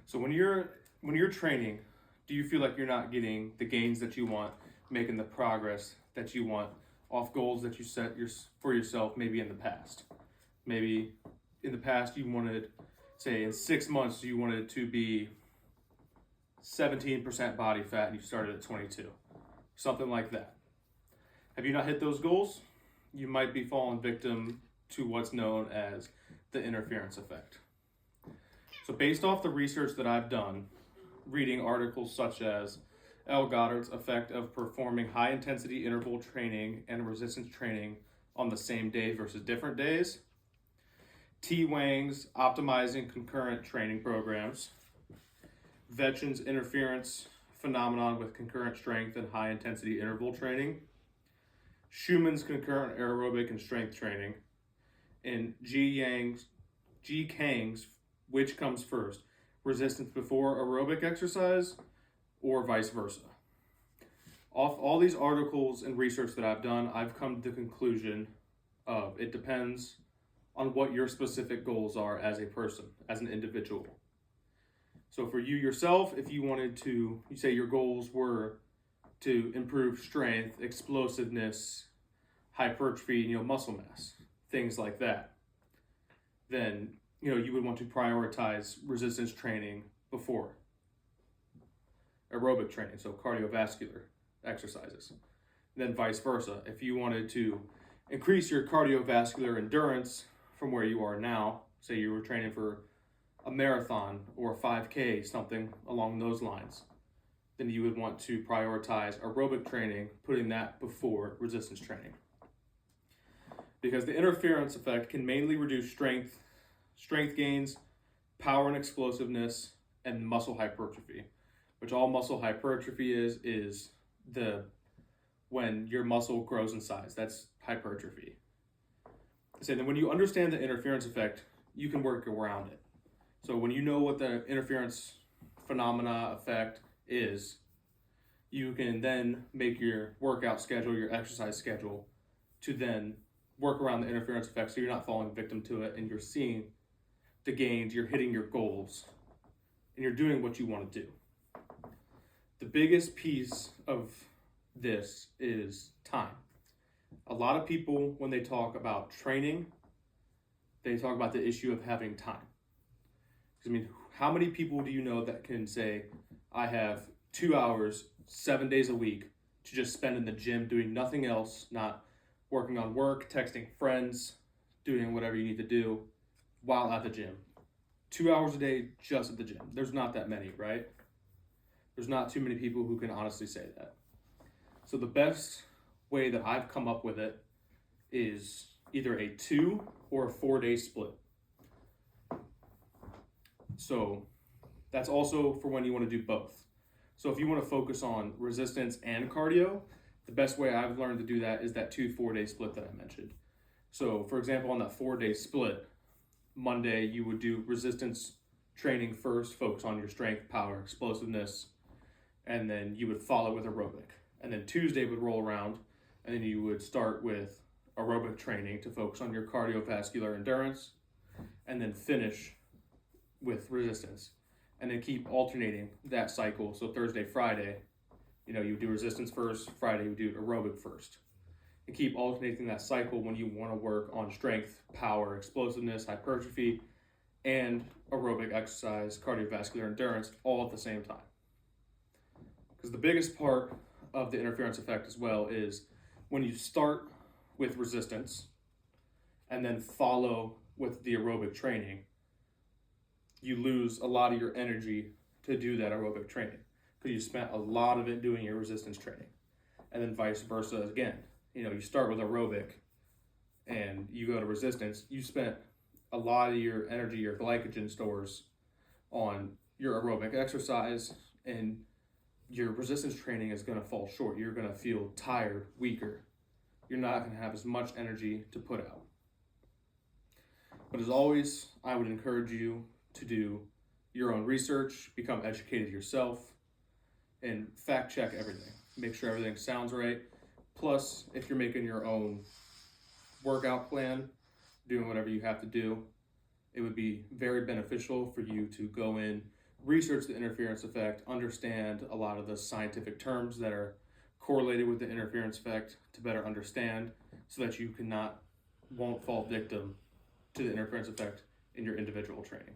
So when you're training, do you feel like you're not getting the gains that you want, making the progress that you want off goals that you set for yourself maybe in the past? Maybe in the past you wanted, say in 6 months you wanted to be 17% body fat and you started at 22. Something like that. Have you not hit those goals? You might be falling victim to what's known as the interference effect. So based off the research that I've done, reading articles such as L. Goddard's effect of performing high intensity interval training and resistance training on the same day versus different days, T. Wang's optimizing concurrent training programs, Vetchin's interference phenomenon with concurrent strength and high intensity interval training, Schumann's concurrent aerobic and strength training, and G. Kang's which comes first, resistance before aerobic exercise or vice versa. Off all these articles and research that I've done, I've come to the conclusion of it depends on what your specific goals are as a person, as an individual. So for you yourself, if you wanted to, you say your goals were to improve strength, explosiveness, hypertrophy, muscle mass, things like that, then you would want to prioritize resistance training before aerobic training, so cardiovascular exercises. Then vice versa, if you wanted to increase your cardiovascular endurance from where you are now, say you were training for a marathon or a 5K, something along those lines, then you would want to prioritize aerobic training, putting that before resistance training. Because the interference effect can mainly reduce strength gains, power and explosiveness, and muscle hypertrophy, which all muscle hypertrophy is when your muscle grows in size. That's hypertrophy. So then when you understand the interference effect, you can work around it. So when you know what the interference phenomena effect is, you can then make your workout schedule, your exercise schedule, to then work around the interference effect so you're not falling victim to it and you're seeing the gains, you're hitting your goals, and you're doing what you want to do. The biggest piece of this is time. A lot of people, when they talk about training, they talk about the issue of having time. How many people do you know that can say, I have 2 hours, 7 days a week to just spend in the gym doing nothing else, not working on work, texting friends, doing whatever you need to do while at the gym? 2 hours a day just at the gym. There's not that many, right? There's not too many people who can honestly say that. So the best way that I've come up with it is either a 2 or a 4 day split. So that's also for when you want to do both. So if you want to focus on resistance and cardio, the best way I've learned to do that is that 2 4 day split that I mentioned. So for example, on that 4 day split, Monday you would do resistance training first, focus on your strength, power, explosiveness, and then you would follow with aerobic. And then Tuesday would roll around, and then you would start with aerobic training to focus on your cardiovascular endurance, and then finish with resistance. And then keep alternating that cycle. So Thursday, Friday, you do resistance first, Friday you do aerobic first. And keep alternating that cycle when you want to work on strength, power, explosiveness, hypertrophy, and aerobic exercise, cardiovascular endurance, all at the same time. Because the biggest part of the interference effect as well is when you start with resistance and then follow with the aerobic training, you lose a lot of your energy to do that aerobic training because you spent a lot of it doing your resistance training. And then vice versa again. You start with aerobic and you go to resistance, you spent a lot of your energy, your glycogen stores on your aerobic exercise, and your resistance training is going to fall short. You're going to feel tired, weaker. You're not going to have as much energy to put out. But as always, I would encourage you to do your own research, become educated yourself, and fact check everything. Make sure everything sounds right. Plus, if you're making your own workout plan, doing whatever you have to do, it would be very beneficial for you to go in research the interference effect, understand a lot of the scientific terms that are correlated with the interference effect to better understand, so that you won't fall victim to the interference effect in your individual training.